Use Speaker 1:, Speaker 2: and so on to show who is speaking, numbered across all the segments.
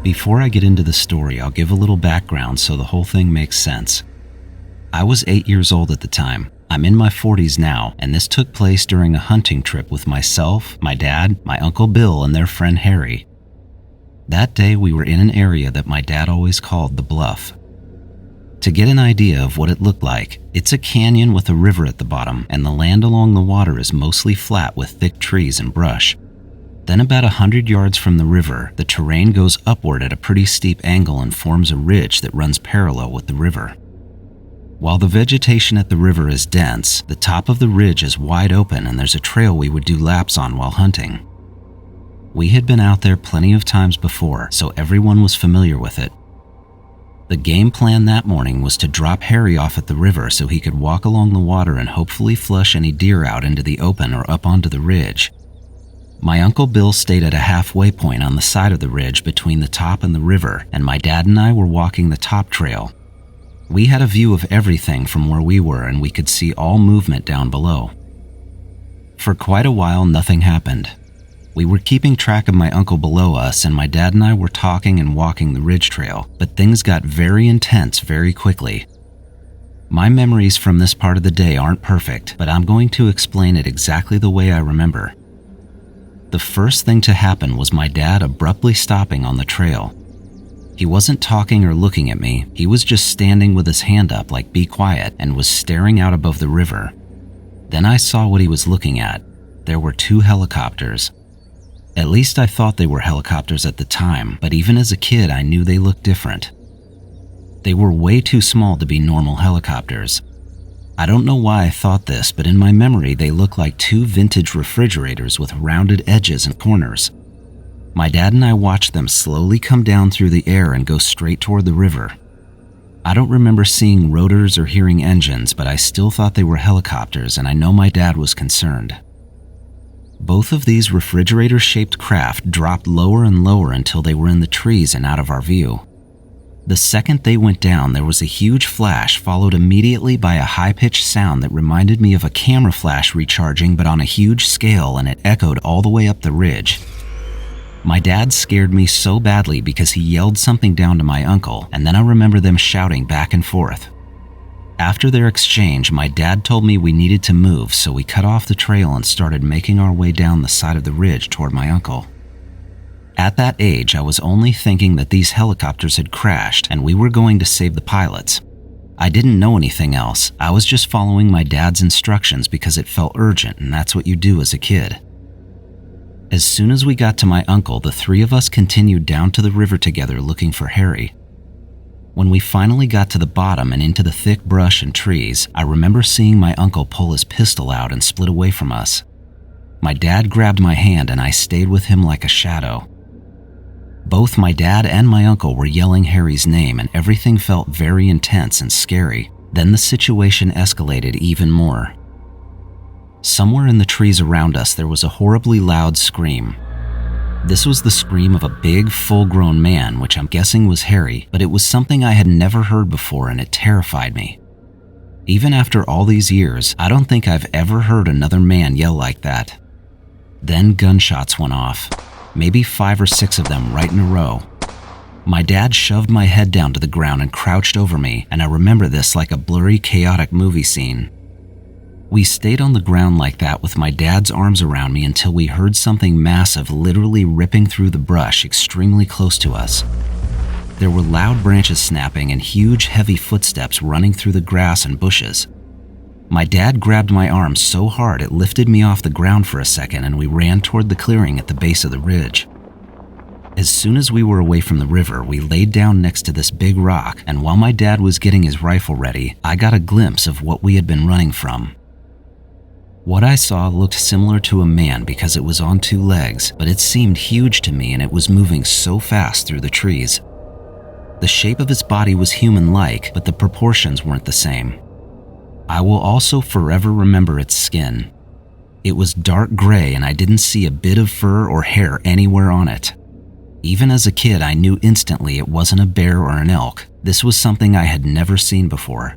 Speaker 1: Before I get into the story, I'll give a little background so the whole thing makes sense. I was 8 years old at the time. I'm in my 40s now, and this took place during a hunting trip with myself, my dad, my Uncle Bill, and their friend Harry. That day we were in an area that my dad always called the Bluff. To get an idea of what it looked like, it's a canyon with a river at the bottom, and the land along the water is mostly flat with thick trees and brush. Then about 100 yards from the river, the terrain goes upward at a pretty steep angle and forms a ridge that runs parallel with the river. While the vegetation at the river is dense, the top of the ridge is wide open and there's a trail we would do laps on while hunting. We had been out there plenty of times before, so everyone was familiar with it. The game plan that morning was to drop Harry off at the river so he could walk along the water and hopefully flush any deer out into the open or up onto the ridge. My Uncle Bill stayed at a halfway point on the side of the ridge between the top and the river, and my dad and I were walking the top trail. We had a view of everything from where we were, and we could see all movement down below. For quite a while, nothing happened. We were keeping track of my uncle below us, and my dad and I were talking and walking the ridge trail, but things got very intense very quickly. My memories from this part of the day aren't perfect, but I'm going to explain it exactly the way I remember. The first thing to happen was my dad abruptly stopping on the trail. He wasn't talking or looking at me, he was just standing with his hand up like be quiet and was staring out above the river. Then I saw what he was looking at. There were 2 helicopters. At least I thought they were helicopters at the time, but even as a kid I knew they looked different. They were way too small to be normal helicopters. I don't know why I thought this, but in my memory they looked like 2 vintage refrigerators with rounded edges and corners. My dad and I watched them slowly come down through the air and go straight toward the river. I don't remember seeing rotors or hearing engines, but I still thought they were helicopters, and I know my dad was concerned. Both of these refrigerator-shaped craft dropped lower and lower until they were in the trees and out of our view. The second they went down, there was a huge flash followed immediately by a high-pitched sound that reminded me of a camera flash recharging but on a huge scale, and it echoed all the way up the ridge. My dad scared me so badly because he yelled something down to my uncle, and then I remember them shouting back and forth. After their exchange, my dad told me we needed to move, so we cut off the trail and started making our way down the side of the ridge toward my uncle. At that age, I was only thinking that these helicopters had crashed and we were going to save the pilots. I didn't know anything else. I was just following my dad's instructions because it felt urgent, and that's what you do as a kid. As soon as we got to my uncle, the 3 of us continued down to the river together looking for Harry. When we finally got to the bottom and into the thick brush and trees, I remember seeing my uncle pull his pistol out and split away from us. My dad grabbed my hand and I stayed with him like a shadow. Both my dad and my uncle were yelling Harry's name, and everything felt very intense and scary. Then the situation escalated even more. Somewhere in the trees around us, there was a horribly loud scream. This was the scream of a big, full-grown man, which I'm guessing was Harry, but it was something I had never heard before, and it terrified me. Even after all these years, I don't think I've ever heard another man yell like that. Then gunshots went off. Maybe 5 or 6 of them right in a row. My dad shoved my head down to the ground and crouched over me, and I remember this like a blurry, chaotic movie scene. We stayed on the ground like that with my dad's arms around me until we heard something massive literally ripping through the brush extremely close to us. There were loud branches snapping and huge, heavy footsteps running through the grass and bushes. My dad grabbed my arm so hard it lifted me off the ground for a second, and we ran toward the clearing at the base of the ridge. As soon as we were away from the river, we laid down next to this big rock, and while my dad was getting his rifle ready, I got a glimpse of what we had been running from. What I saw looked similar to a man because it was on 2 legs, but it seemed huge to me and it was moving so fast through the trees. The shape of its body was human-like, but the proportions weren't the same. I will also forever remember its skin. It was dark gray and I didn't see a bit of fur or hair anywhere on it. Even as a kid, I knew instantly it wasn't a bear or an elk. This was something I had never seen before.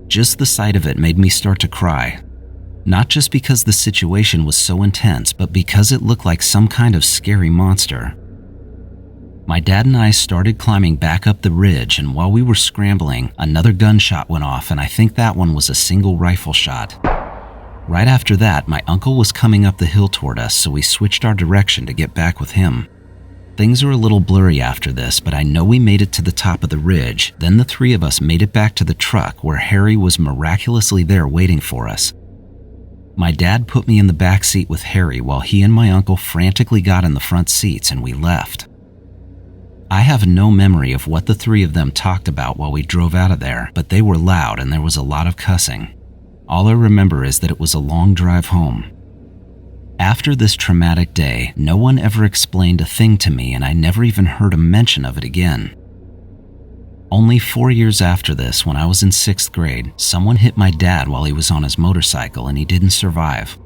Speaker 1: Just the sight of it made me start to cry. Not just because the situation was so intense, but because it looked like some kind of scary monster. My dad and I started climbing back up the ridge, and while we were scrambling, another gunshot went off, and I think that one was a single rifle shot. Right after that, my uncle was coming up the hill toward us, so we switched our direction to get back with him. Things are a little blurry after this, but I know we made it to the top of the ridge. Then the three of us made it back to the truck where Harry was miraculously there waiting for us. My dad put me in the back seat with Harry while he and my uncle frantically got in the front seats, and we left. I have no memory of what the three of them talked about while we drove out of there, but they were loud and there was a lot of cussing. All I remember is that it was a long drive home. After this traumatic day, no one ever explained a thing to me, and I never even heard a mention of it again. Only 4 years after this, when I was in 6th grade, someone hit my dad while he was on his motorcycle and he didn't survive.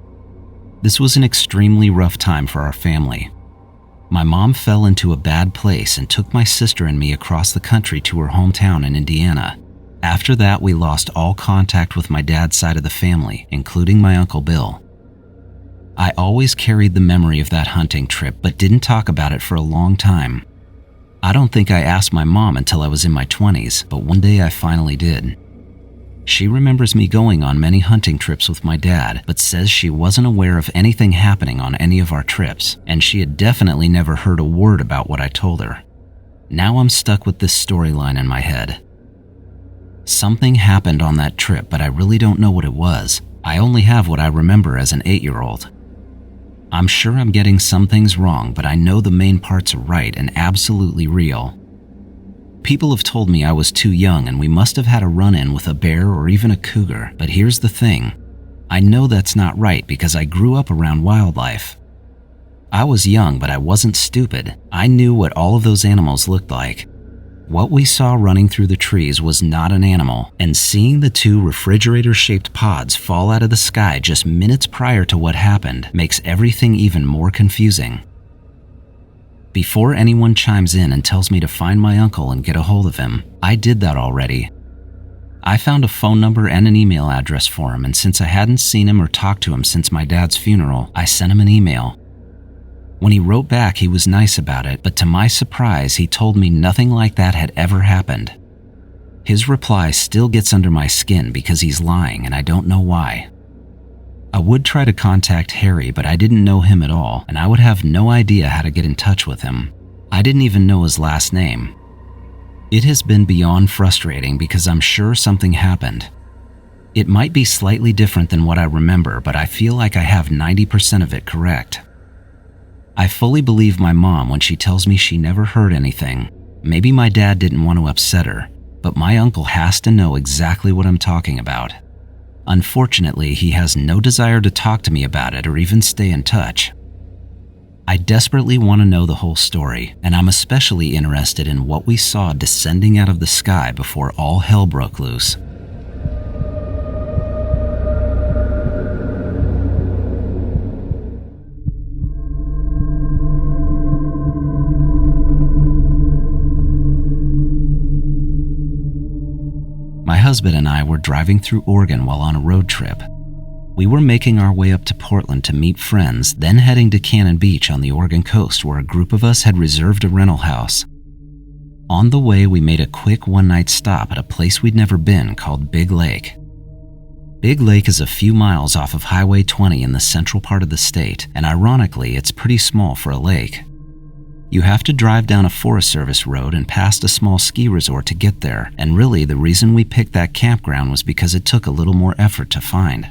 Speaker 1: This was an extremely rough time for our family. My mom fell into a bad place and took my sister and me across the country to her hometown in Indiana. After that, we lost all contact with my dad's side of the family, including my Uncle Bill. I always carried the memory of that hunting trip, but didn't talk about it for a long time. I don't think I asked my mom until I was in my 20s, but one day I finally did. She remembers me going on many hunting trips with my dad, but says she wasn't aware of anything happening on any of our trips, and she had definitely never heard a word about what I told her. Now I'm stuck with this storyline in my head. Something happened on that trip, but I really don't know what it was. I only have what I remember as an 8-year-old. I'm sure I'm getting some things wrong, but I know the main parts are right and absolutely real. People have told me I was too young and we must have had a run-in with a bear or even a cougar, but here's the thing. I know that's not right because I grew up around wildlife. I was young, but I wasn't stupid. I knew what all of those animals looked like. What we saw running through the trees was not an animal, and seeing the 2 refrigerator-shaped pods fall out of the sky just minutes prior to what happened makes everything even more confusing. Before anyone chimes in and tells me to find my uncle and get a hold of him, I did that already. I found a phone number and an email address for him, and since I hadn't seen him or talked to him since my dad's funeral, I sent him an email. When he wrote back, he was nice about it, but to my surprise, he told me nothing like that had ever happened. His reply still gets under my skin because he's lying, and I don't know why. I would try to contact Harry, but I didn't know him at all, and I would have no idea how to get in touch with him. I didn't even know his last name. It has been beyond frustrating because I'm sure something happened. It might be slightly different than what I remember, but I feel like I have 90% of it correct. I fully believe my mom when she tells me she never heard anything. Maybe my dad didn't want to upset her, but my uncle has to know exactly what I'm talking about. Unfortunately, he has no desire to talk to me about it or even stay in touch. I desperately want to know the whole story, and I'm especially interested in what we saw descending out of the sky before all hell broke loose. My husband and I were driving through Oregon while on a road trip. We were making our way up to Portland to meet friends, then heading to Cannon Beach on the Oregon coast where a group of us had reserved a rental house. On the way, we made a quick one-night stop at a place we'd never been called Big Lake. Big Lake is a few miles off of Highway 20 in the central part of the state, and ironically, it's pretty small for a lake. You have to drive down a Forest Service road and past a small ski resort to get there, and really the reason we picked that campground was because it took a little more effort to find.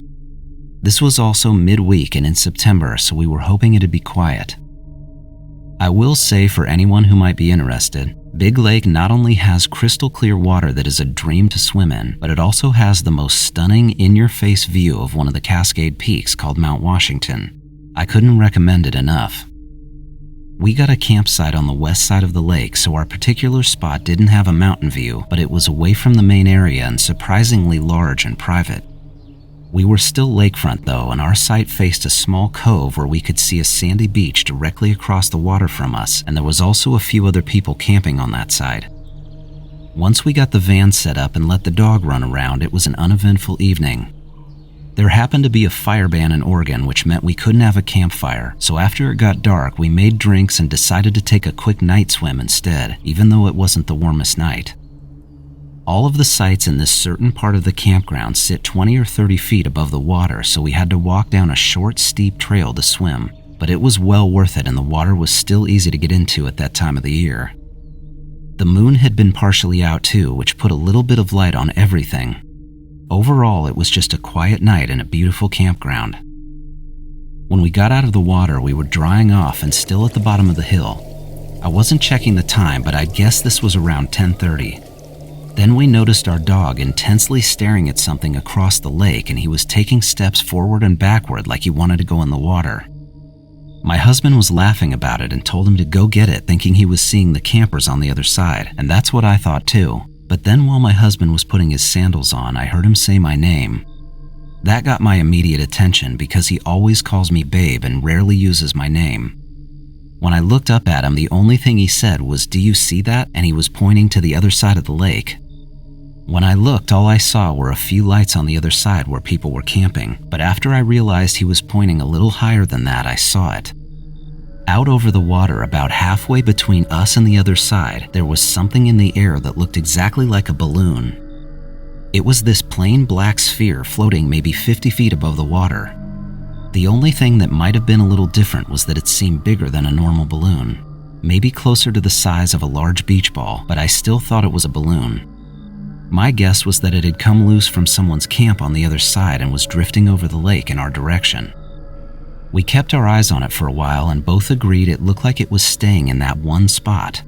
Speaker 1: This was also midweek and in September, so we were hoping it'd be quiet. I will say for anyone who might be interested, Big Lake not only has crystal clear water that is a dream to swim in, but it also has the most stunning in-your-face view of one of the Cascade Peaks called Mount Washington. I couldn't recommend it enough. We got a campsite on the west side of the lake, so our particular spot didn't have a mountain view, but it was away from the main area and surprisingly large and private. We were still lakefront though, and our site faced a small cove where we could see a sandy beach directly across the water from us, and there was also a few other people camping on that side. Once we got the van set up and let the dog run around, it was an uneventful evening. There happened to be a fire ban in Oregon, which meant we couldn't have a campfire, so after it got dark, we made drinks and decided to take a quick night swim instead, even though it wasn't the warmest night. All of the sites in this certain part of the campground sit 20 or 30 feet above the water, so we had to walk down a short, steep trail to swim, but it was well worth it and the water was still easy to get into at that time of the year. The moon had been partially out too, which put a little bit of light on everything. Overall, it was just a quiet night in a beautiful campground. When we got out of the water, we were drying off and still at the bottom of the hill. I wasn't checking the time, but I'd guess this was around 10:30. Then we noticed our dog intensely staring at something across the lake, and he was taking steps forward and backward like he wanted to go in the water. My husband was laughing about it and told him to go get it, thinking he was seeing the campers on the other side, and that's what I thought too. But then while my husband was putting his sandals on, I heard him say my name. That got my immediate attention because he always calls me babe and rarely uses my name. When I looked up at him, the only thing he said was, "Do you see that?" And he was pointing to the other side of the lake. When I looked, all I saw were a few lights on the other side where people were camping, but after I realized he was pointing a little higher than that, I saw it. Out over the water, about halfway between us and the other side, there was something in the air that looked exactly like a balloon. It was this plain black sphere floating maybe 50 feet above the water. The only thing that might have been a little different was that it seemed bigger than a normal balloon, maybe closer to the size of a large beach ball, but I still thought it was a balloon. My guess was that it had come loose from someone's camp on the other side and was drifting over the lake in our direction. We kept our eyes on it for a while and both agreed it looked like it was staying in that one spot.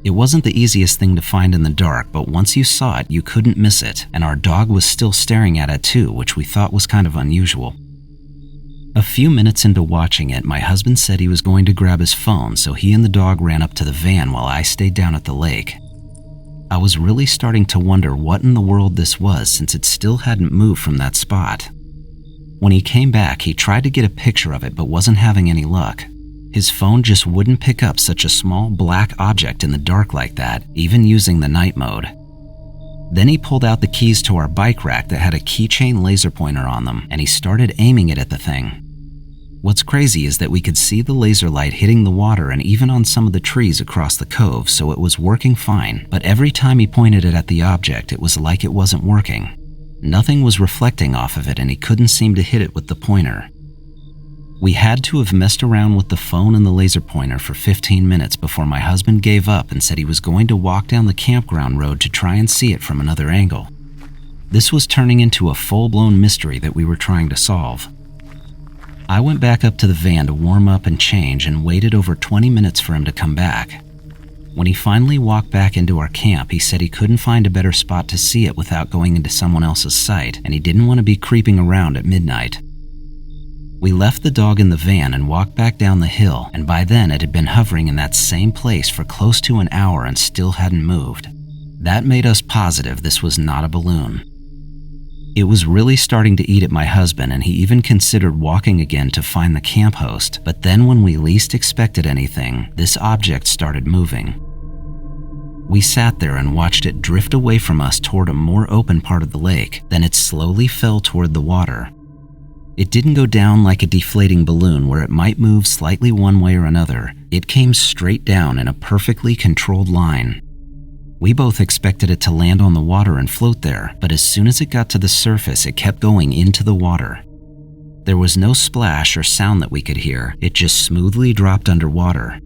Speaker 1: It wasn't the easiest thing to find in the dark, but once you saw it, you couldn't miss it, and our dog was still staring at it too, which we thought was kind of unusual. A few minutes into watching it, my husband said he was going to grab his phone, so he and the dog ran up to the van while I stayed down at the lake. I was really starting to wonder what in the world this was since it still hadn't moved from that spot. When he came back, he tried to get a picture of it but wasn't having any luck. His phone just wouldn't pick up such a small black object in the dark like that, even using the night mode. Then he pulled out the keys to our bike rack that had a keychain laser pointer on them, and he started aiming it at the thing. What's crazy is that we could see the laser light hitting the water and even on some of the trees across the cove, so it was working fine, but every time he pointed it at the object, it was like it wasn't working. Nothing was reflecting off of it and he couldn't seem to hit it with the pointer. We had to have messed around with the phone and the laser pointer for 15 minutes before my husband gave up and said he was going to walk down the campground road to try and see it from another angle. This was turning into a full-blown mystery that we were trying to solve. I went back up to the van to warm up and change and waited over 20 minutes for him to come back. When he finally walked back into our camp, he said he couldn't find a better spot to see it without going into someone else's sight, and he didn't want to be creeping around at midnight. We left the dog in the van and walked back down the hill, and by then it had been hovering in that same place for close to an hour and still hadn't moved. That made us positive this was not a balloon. It was really starting to eat at my husband, and he even considered walking again to find the camp host, but then when we least expected anything, this object started moving. We sat there and watched it drift away from us toward a more open part of the lake, then it slowly fell toward the water. It didn't go down like a deflating balloon where it might move slightly one way or another. It came straight down in a perfectly controlled line. We both expected it to land on the water and float there, but as soon as it got to the surface, it kept going into the water. There was no splash or sound that we could hear. It just smoothly dropped underwater.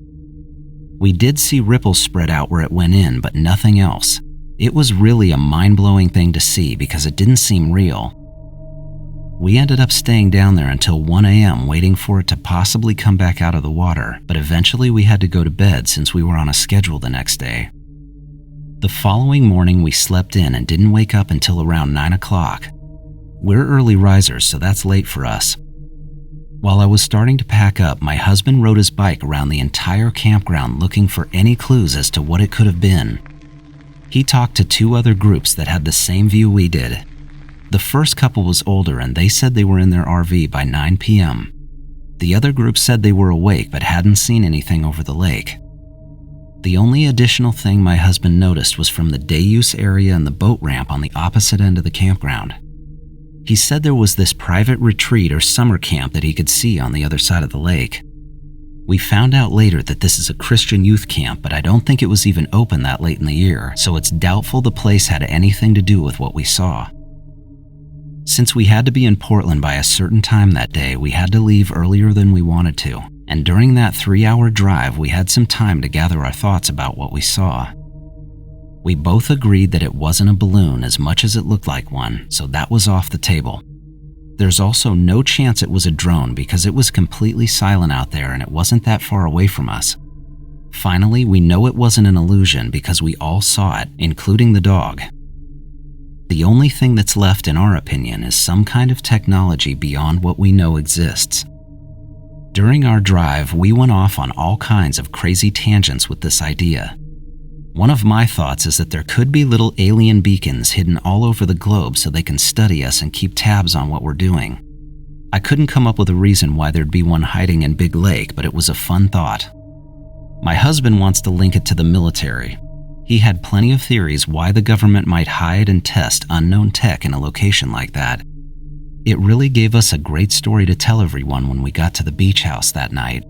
Speaker 1: We did see ripples spread out where it went in, but nothing else. It was really a mind-blowing thing to see because it didn't seem real. We ended up staying down there until 1 a.m. waiting for it to possibly come back out of the water, but eventually we had to go to bed since we were on a schedule the next day. The following morning we slept in and didn't wake up until around 9 o'clock. We're early risers, so that's late for us. While I was starting to pack up, my husband rode his bike around the entire campground looking for any clues as to what it could have been. He talked to 2 other groups that had the same view we did. The first couple was older and they said they were in their RV by 9 p.m. The other group said they were awake but hadn't seen anything over the lake. The only additional thing my husband noticed was from the day use area and the boat ramp on the opposite end of the campground. He said there was this private retreat or summer camp that he could see on the other side of the lake. We found out later that this is a Christian youth camp, but I don't think it was even open that late in the year, so it's doubtful the place had anything to do with what we saw. Since we had to be in Portland by a certain time that day, we had to leave earlier than we wanted to, and during that 3-hour drive, we had some time to gather our thoughts about what we saw. We both agreed that it wasn't a balloon as much as it looked like one, so that was off the table. There's also no chance it was a drone because it was completely silent out there and it wasn't that far away from us. Finally, we know it wasn't an illusion because we all saw it, including the dog. The only thing that's left, in our opinion, is some kind of technology beyond what we know exists. During our drive, we went off on all kinds of crazy tangents with this idea. One of my thoughts is that there could be little alien beacons hidden all over the globe so they can study us and keep tabs on what we're doing. I couldn't come up with a reason why there'd be one hiding in Big Lake, but it was a fun thought. My husband wants to link it to the military. He had plenty of theories why the government might hide and test unknown tech in a location like that. It really gave us a great story to tell everyone when we got to the beach house that night.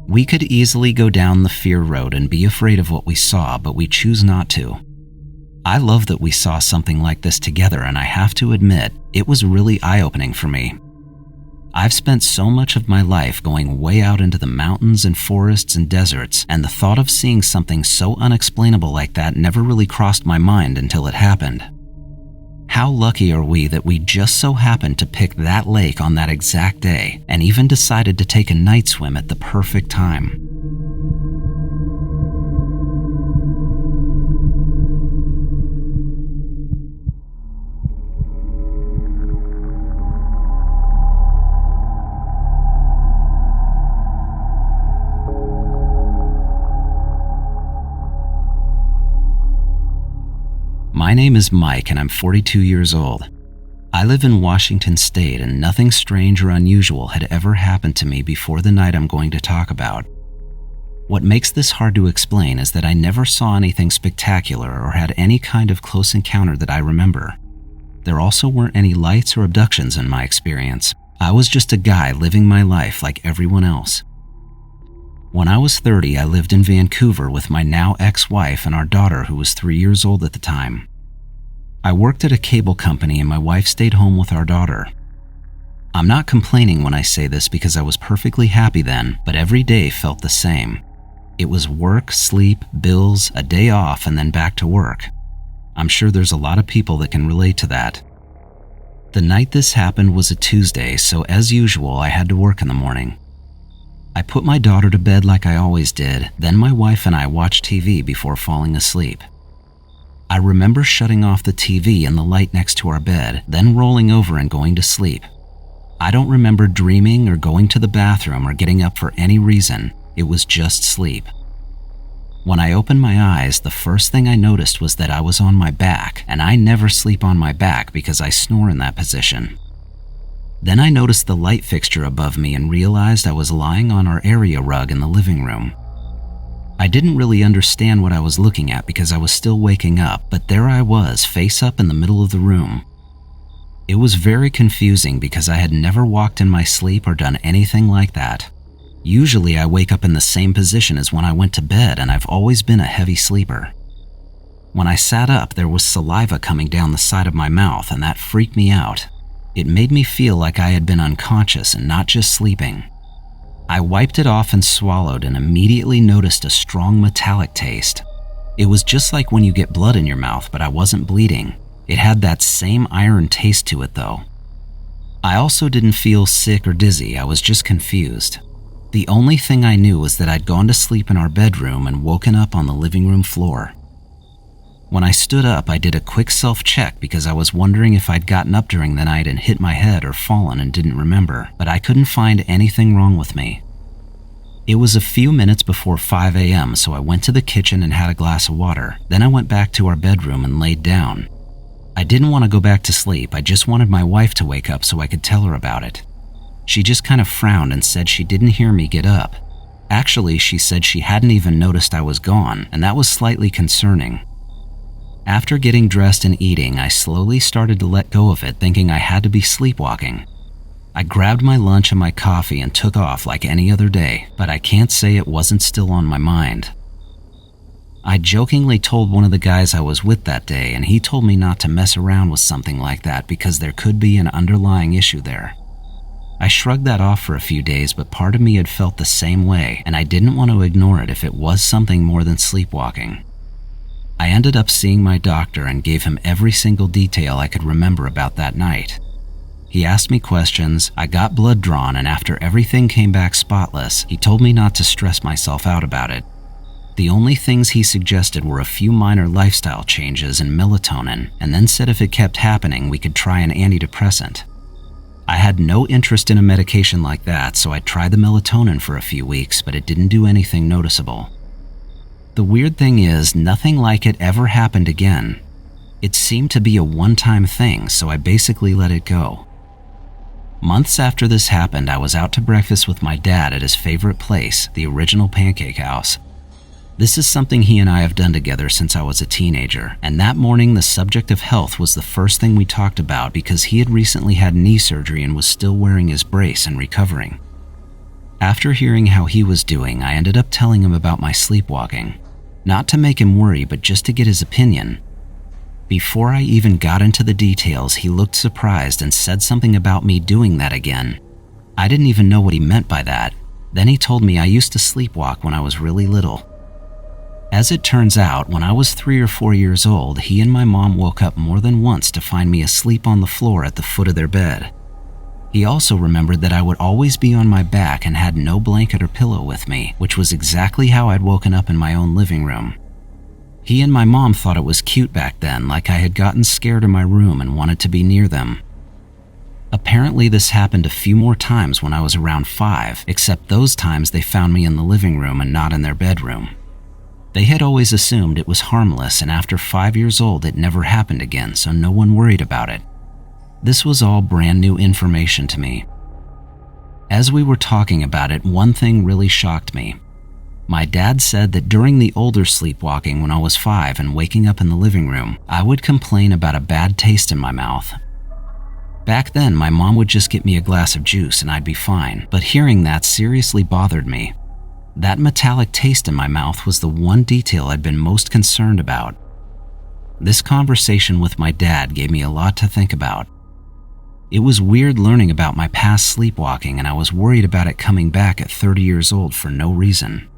Speaker 1: We could easily go down the fear road and be afraid of what we saw, but we choose not to. I love that we saw something like this together, and I have to admit, it was really eye-opening for me. I've spent so much of my life going way out into the mountains and forests and deserts, and the thought of seeing something so unexplainable like that never really crossed my mind until it happened. How lucky are we that we just so happened to pick that lake on that exact day, and even decided to take a night swim at the perfect time. My name is Mike and I'm 42 years old. I live in Washington State and nothing strange or unusual had ever happened to me before the night I'm going to talk about. What makes this hard to explain is that I never saw anything spectacular or had any kind of close encounter that I remember. There also weren't any lights or abductions in my experience. I was just a guy living my life like everyone else. When I was 30, I lived in Vancouver with my now ex-wife and our daughter who was 3 years old at the time. I worked at a cable company and my wife stayed home with our daughter. I'm not complaining when I say this because I was perfectly happy then, but every day felt the same. It was work, sleep, bills, a day off, and then back to work. I'm sure there's a lot of people that can relate to that. The night this happened was a Tuesday, so as usual, I had to work in the morning. I put my daughter to bed like I always did, then my wife and I watched TV before falling asleep. I remember shutting off the TV and the light next to our bed, then rolling over and going to sleep. I don't remember dreaming or going to the bathroom or getting up for any reason. It was just sleep. When I opened my eyes, the first thing I noticed was that I was on my back, and I never sleep on my back because I snore in that position. Then I noticed the light fixture above me and realized I was lying on our area rug in the living room. I didn't really understand what I was looking at because I was still waking up, but there I was, face up in the middle of the room. It was very confusing because I had never walked in my sleep or done anything like that. Usually I wake up in the same position as when I went to bed, and I've always been a heavy sleeper. When I sat up, there was saliva coming down the side of my mouth, and that freaked me out. It made me feel like I had been unconscious and not just sleeping. I wiped it off and swallowed and immediately noticed a strong metallic taste. It was just like when you get blood in your mouth, but I wasn't bleeding. It had that same iron taste to it though. I also didn't feel sick or dizzy, I was just confused. The only thing I knew was that I'd gone to sleep in our bedroom and woken up on the living room floor. When I stood up, I did a quick self-check because I was wondering if I'd gotten up during the night and hit my head or fallen and didn't remember, but I couldn't find anything wrong with me. It was a few minutes before 5 a.m., so I went to the kitchen and had a glass of water. Then I went back to our bedroom and laid down. I didn't want to go back to sleep, I just wanted my wife to wake up so I could tell her about it. She just kind of frowned and said she didn't hear me get up. Actually, she said she hadn't even noticed I was gone, and that was slightly concerning. After getting dressed and eating, I slowly started to let go of it, thinking I had to be sleepwalking. I grabbed my lunch and my coffee and took off like any other day, but I can't say it wasn't still on my mind. I jokingly told one of the guys I was with that day, and he told me not to mess around with something like that because there could be an underlying issue there. I shrugged that off for a few days, but part of me had felt the same way, and I didn't want to ignore it if it was something more than sleepwalking. I ended up seeing my doctor and gave him every single detail I could remember about that night. He asked me questions, I got blood drawn, and after everything came back spotless, he told me not to stress myself out about it. The only things he suggested were a few minor lifestyle changes and melatonin, and then said if it kept happening, we could try an antidepressant. I had no interest in a medication like that, so I tried the melatonin for a few weeks, but it didn't do anything noticeable. The weird thing is, nothing like it ever happened again. It seemed to be a one-time thing, so I basically let it go. Months after this happened, I was out to breakfast with my dad at his favorite place, the original Pancake House. This is something he and I have done together since I was a teenager, and that morning the subject of health was the first thing we talked about because he had recently had knee surgery and was still wearing his brace and recovering. After hearing how he was doing, I ended up telling him about my sleepwalking. Not to make him worry, but just to get his opinion. Before I even got into the details, he looked surprised and said something about me doing that again. I didn't even know what he meant by that. Then he told me I used to sleepwalk when I was really little. As it turns out, when I was 3 or 4 years old, he and my mom woke up more than once to find me asleep on the floor at the foot of their bed. He also remembered that I would always be on my back and had no blanket or pillow with me, which was exactly how I'd woken up in my own living room. He and my mom thought it was cute back then, like I had gotten scared in my room and wanted to be near them. Apparently this happened a few more times when I was around 5, except those times they found me in the living room and not in their bedroom. They had always assumed it was harmless, and after 5 years old it never happened again, so no one worried about it. This was all brand new information to me. As we were talking about it, one thing really shocked me. My dad said that during the older sleepwalking when I was 5 and waking up in the living room, I would complain about a bad taste in my mouth. Back then, my mom would just get me a glass of juice and I'd be fine, but hearing that seriously bothered me. That metallic taste in my mouth was the one detail I'd been most concerned about. This conversation with my dad gave me a lot to think about. It was weird learning about my past sleepwalking, and I was worried about it coming back at 30 years old for no reason.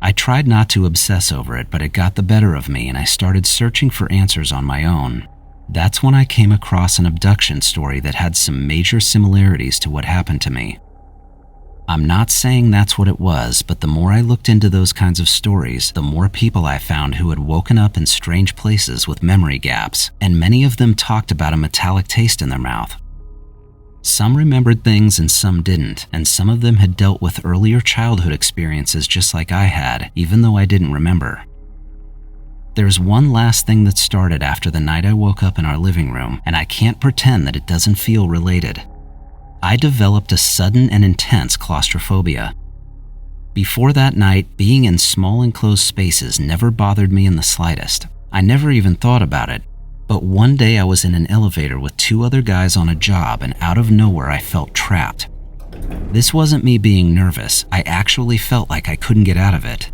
Speaker 1: I tried not to obsess over it, but it got the better of me and I started searching for answers on my own. That's when I came across an abduction story that had some major similarities to what happened to me. I'm not saying that's what it was, but the more I looked into those kinds of stories, the more people I found who had woken up in strange places with memory gaps, and many of them talked about a metallic taste in their mouth. Some remembered things and some didn't, and some of them had dealt with earlier childhood experiences just like I had, even though I didn't remember. There's one last thing that started after the night I woke up in our living room, and I can't pretend that it doesn't feel related. I developed a sudden and intense claustrophobia. Before that night, being in small enclosed spaces never bothered me in the slightest. I never even thought about it. But one day I was in an elevator with 2 other guys on a job, and out of nowhere I felt trapped. This wasn't me being nervous. I actually felt like I couldn't get out of it.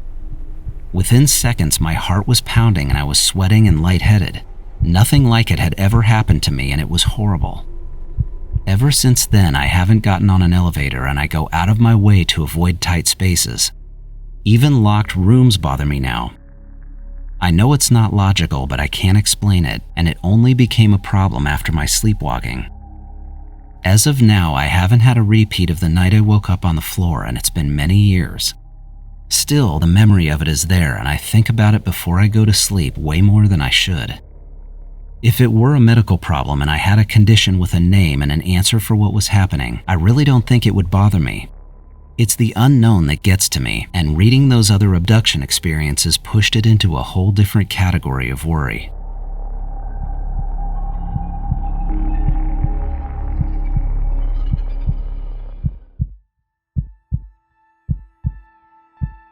Speaker 1: Within seconds, my heart was pounding and I was sweating and lightheaded. Nothing like it had ever happened to me, and it was horrible. Ever since then, I haven't gotten on an elevator, and I go out of my way to avoid tight spaces. Even locked rooms bother me now. I know it's not logical, but I can't explain it, and it only became a problem after my sleepwalking. As of now, I haven't had a repeat of the night I woke up on the floor, and it's been many years. Still, the memory of it is there, and I think about it before I go to sleep way more than I should. If it were a medical problem and I had a condition with a name and an answer for what was happening, I really don't think it would bother me. It's the unknown that gets to me, and reading those other abduction experiences pushed it into a whole different category of worry.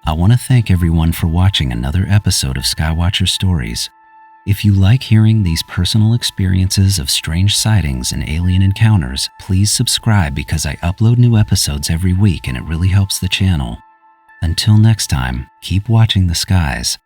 Speaker 1: I want to thank everyone for watching another episode of Skywatcher Stories. If you like hearing these personal experiences of strange sightings and alien encounters, please subscribe because I upload new episodes every week and it really helps the channel. Until next time, keep watching the skies